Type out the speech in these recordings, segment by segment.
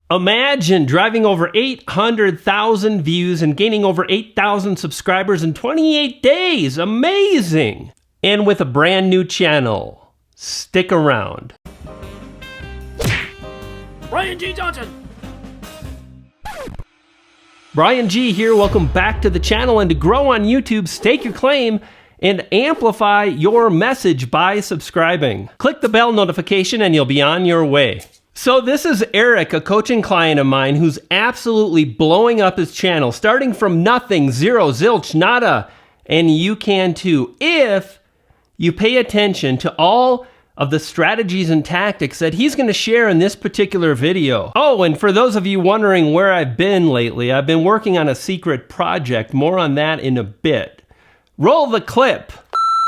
Imagine driving over 800,000 views and gaining over 8,000 subscribers in 28 days. Amazing! And with a brand new channel. Stick around. Brian G. Johnson. Brian G here. Welcome back to the channel. And to grow on YouTube, stake your claim and amplify your message by subscribing. Click the bell notification and you'll be on your way. So this is Eric, a coaching client of mine who's absolutely blowing up his channel, starting from nothing, zero, zilch, nada, and you can too, if you pay attention to all of the strategies and tactics that he's going to share in this particular video. Oh, and for those of you wondering where I've been lately, I've been working on a secret project. More on that in a bit. Roll the clip.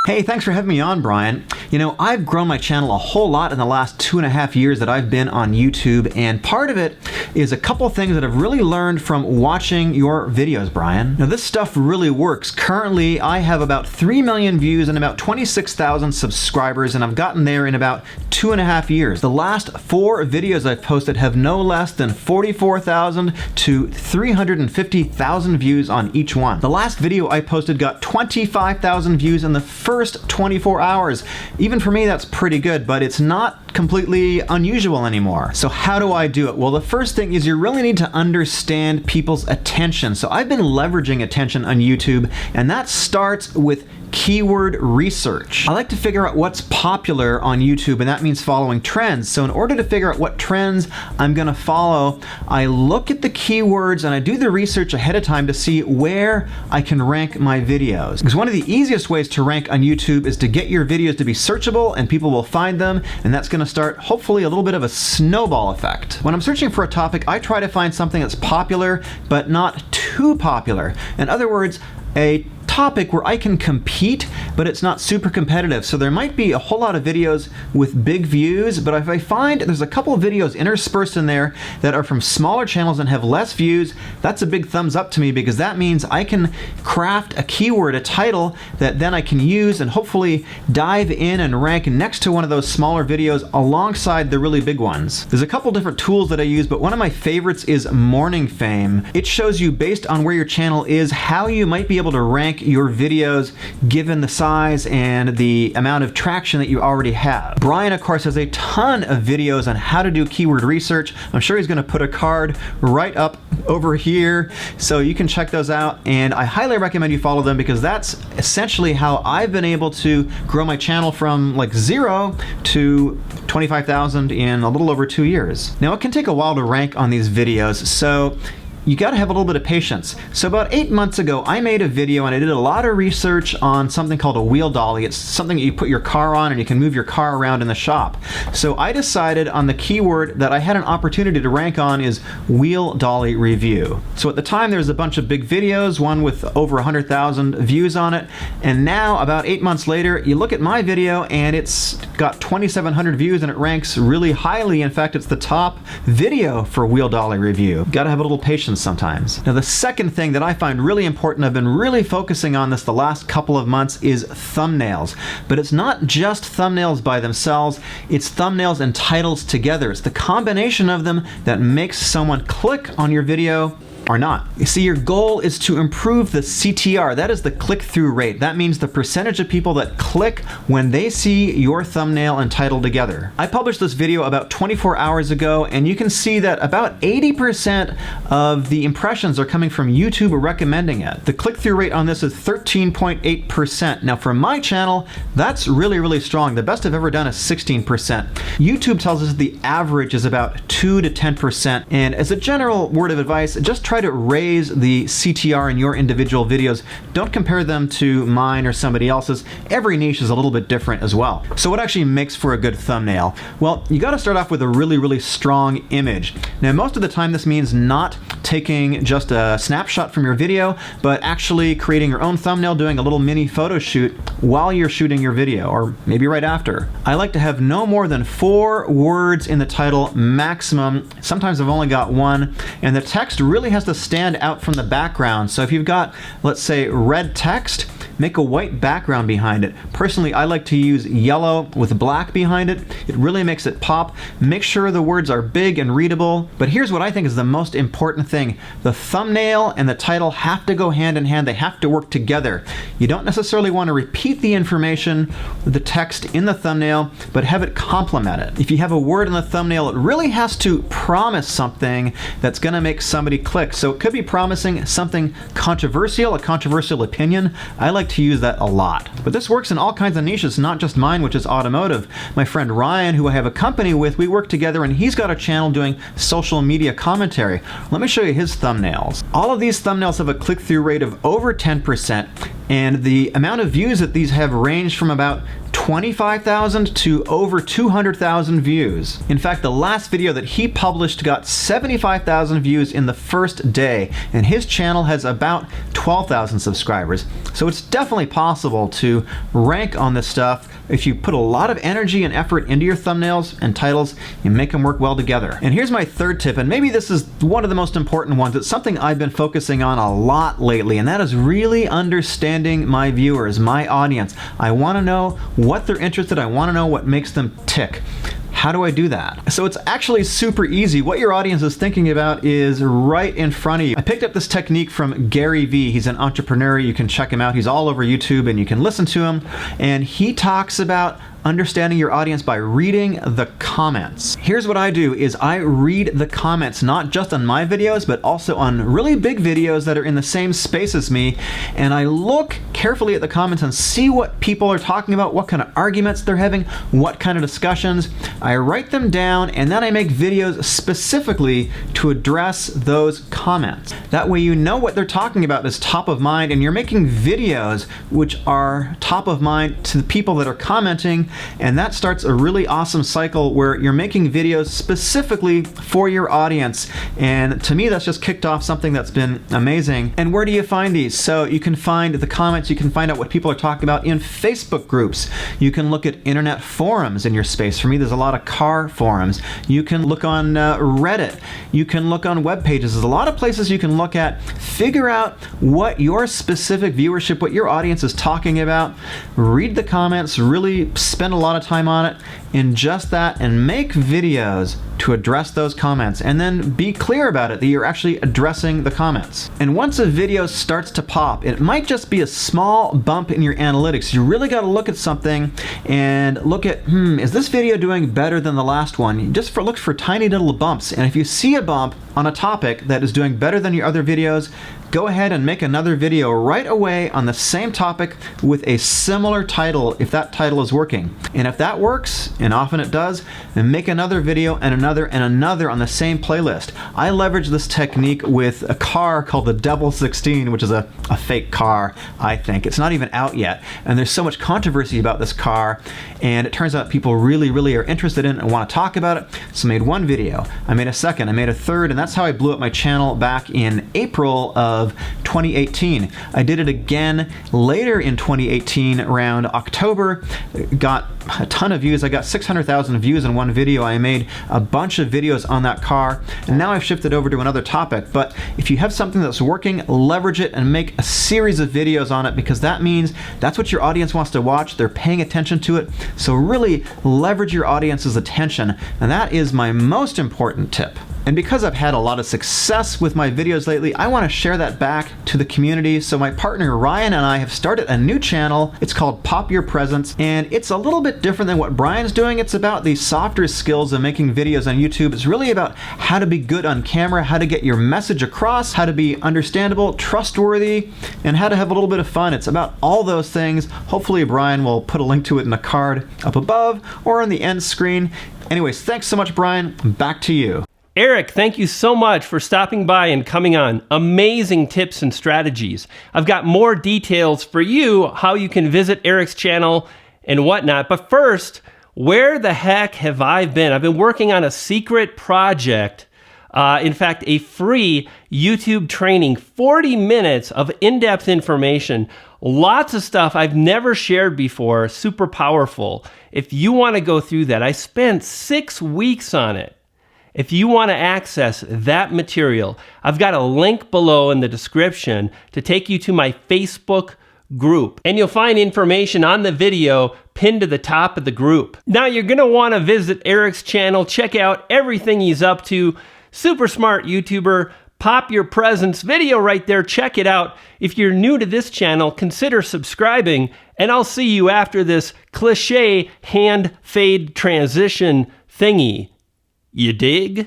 Hey, thanks for having me on, Brian. You know, I've grown my channel a whole lot in the last 2.5 years that I've been on YouTube, and part of it is a couple things that I've really learned from watching your videos, Brian. Now, this stuff really works. Currently, I have about 3 million views and about 26,000 subscribers, and I've gotten there in about 2.5 years. The last 4 videos I've posted have no less than 44,000 to 350,000 views on each one. The last video I posted got 25,000 views in the first 24 hours. Even for me, that's pretty good, but it's not completely unusual anymore. So how do I do it? Well, the first thing is you really need to understand people's attention. So I've been leveraging attention on YouTube, and that starts with keyword research. I like to figure out what's popular on YouTube, and that means following trends. So in order to figure out what trends I'm gonna follow, I look at the keywords and I do the research ahead of time to see where I can rank my videos. Because one of the easiest ways to rank on YouTube is to get your videos to be searchable and people will find them, and that's gonna start hopefully a little bit of a snowball effect. When I'm searching for a topic, I try to find something that's popular but not too popular. In other words, a topic where I can compete, but it's not super competitive. So there might be a whole lot of videos with big views, but if I find there's a couple of videos interspersed in there that are from smaller channels and have less views, that's a big thumbs up to me, because that means I can craft a keyword, a title that then I can use and hopefully dive in and rank next to one of those smaller videos alongside the really big ones. There's a couple different tools that I use, but one of my favorites is Morning Fame. It shows you, based on where your channel is, how you might be able to rank your videos given the size and the amount of traction that you already have. Brian, of course, has a ton of videos on how to do keyword research. I'm sure he's going to put a card right up over here, so you can check those out, and I highly recommend you follow them, because that's essentially how I've been able to grow my channel from like 0 to 25,000 in a little over 2 years. Now, it can take a while to rank on these videos, so you gotta have a little bit of patience. So about 8 months ago, I made a video and I did a lot of research on something called a wheel dolly. It's something that you put your car on and you can move your car around in the shop. So I decided on the keyword that I had an opportunity to rank on is wheel dolly review. So at the time, there was a bunch of big videos, one with over 100,000 views on it. And now, about 8 months later, you look at my video and it's got 2,700 views and it ranks really highly. In fact, it's the top video for wheel dolly review. Gotta have a little patience sometimes. Now, the second thing that I find really important, I've been really focusing on this the last couple of months, is thumbnails. But it's not just thumbnails by themselves, it's thumbnails and titles together. It's the combination of them that makes someone click on your video or not. You see, your goal is to improve the CTR. That is the click-through rate. That means the percentage of people that click when they see your thumbnail and title together. I published this video about 24 hours ago, and you can see that about 80% of the impressions are coming from YouTube recommending it. The click-through rate on this is 13.8%. Now, for my channel, that's really, really strong. The best I've ever done is 16%. YouTube tells us the average is about 2 to 10%. And as a general word of advice, just try to raise the CTR in your individual videos. Don't compare them to mine or somebody else's. Every niche is a little bit different as well. So what actually makes for a good thumbnail? Well, you got to start off with a really, really strong image. Now, most of the time this means not taking just a snapshot from your video, but actually creating your own thumbnail, doing a little mini photo shoot while you're shooting your video, or maybe right after. I like to have no more than 4 words in the title maximum. Sometimes I've only got 1, and the text really has to stand out from the background. So if you've got, let's say, red text, make a white background behind it. Personally, I like to use yellow with black behind it. It really makes it pop. Make sure the words are big and readable. But here's what I think is the most important thing. The thumbnail and the title have to go hand in hand. They have to work together. You don't necessarily want to repeat the information, the text in the thumbnail, but have it complement it. If you have a word in the thumbnail, it really has to promise something that's going to make somebody click. So it could be promising something controversial, a controversial opinion. I like to use that a lot. But this works in all kinds of niches, not just mine, which is automotive. My friend Ryan, who I have a company with, we work together and he's got a channel doing social media commentary. Let me show you his thumbnails. All of these thumbnails have a click-through rate of over 10%, and the amount of views that these have ranged from about 25,000 to over 200,000 views. In fact, the last video that he published got 75,000 views in the first day, and his channel has about 12,000 subscribers. So it's definitely possible to rank on this stuff if you put a lot of energy and effort into your thumbnails and titles and make them work well together. And here's my third tip, and maybe this is one of the most important ones. It's something I've been focusing on a lot lately, and that is really understanding my viewers, my audience. I want to know what they're interested in. I want to know what makes them tick. How do I do that? So it's actually super easy. What your audience is thinking about is right in front of you. I picked up this technique from Gary Vee. He's an entrepreneur. You can check him out. He's all over YouTube and you can listen to him. And he talks about understanding your audience by reading the comments. Here's what I do is I read the comments, not just on my videos, but also on really big videos that are in the same space as me. And I look carefully at the comments and see what people are talking about, what kind of arguments they're having, what kind of discussions. I write them down and then I make videos specifically to address those comments. That way you know what they're talking about is top of mind, and you're making videos which are top of mind to the people that are commenting. And that starts a really awesome cycle where you're making videos specifically for your audience. And to me, that's just kicked off something that's been amazing. And where do you find these? So you can find the comments, you can find out what people are talking about in Facebook groups. You can look at internet forums in your space. For me, there's a lot of car forums. You can look on Reddit. You can look on web pages. There's a lot of places you can look at. Figure out what your specific viewership, what your audience is talking about. Read the comments, really spend a lot of time on it, ingest that, and make videos to address those comments, and then be clear about it that you're actually addressing the comments. And once a video starts to pop, it might just be a small bump in your analytics. You really got to look at something and look at, is this video doing better than the last one? Just look for tiny little bumps, and if you see a bump on a topic that is doing better than your other videos, go ahead and make another video right away on the same topic with a similar title if that title is working. And if that works, and often it does, then make another video and another on the same playlist. I leverage this technique with a car called the Devil 16, which is a fake car, I think. It's not even out yet. And there's so much controversy about this car, and it turns out people really are interested in it and want to talk about it. So I made one video, I made a second, I made a third, and that's how I blew up my channel back in April of 2018. I did it again later in 2018, around October. Got a ton of views. I got 600,000 views in one video. I made a bunch of videos on that car, and now I've shifted over to another topic. But if you have something that's working, leverage it and make a series of videos on it, because that means that's what your audience wants to watch. They're paying attention to it. So really leverage your audience's attention, and that is my most important tip. And because I've had a lot of success with my videos lately, I want to share that back to the community. So my partner Ryan and I have started a new channel. It's called Pop Your Presence, and it's a little bit different than what Brian's doing. It's about the softer skills of making videos on YouTube. It's really about how to be good on camera, how to get your message across, how to be understandable, trustworthy, and how to have a little bit of fun. It's about all those things. Hopefully Brian will put a link to it in the card up above or on the end screen. Anyways, thanks so much, Brian. Back to you. Eric, thank you so much for stopping by and coming on. Amazing tips and strategies. I've got more details for you, how you can visit Eric's channel and whatnot. But first, where the heck have I been? I've been working on a secret project. In fact, a free YouTube training, 40 minutes of in-depth information, lots of stuff I've never shared before, super powerful. If you want to go through that, I spent 6 weeks on it. If you want to access that material, I've got a link below in the description to take you to my Facebook group. And you'll find information on the video pinned to the top of the group. Now you're going to want to visit Eric's channel, check out everything he's up to. Super smart YouTuber. Pop Your Presents video right there. Check it out. If you're new to this channel, consider subscribing, and I'll see you after this cliche hand fade transition thingy. You dig?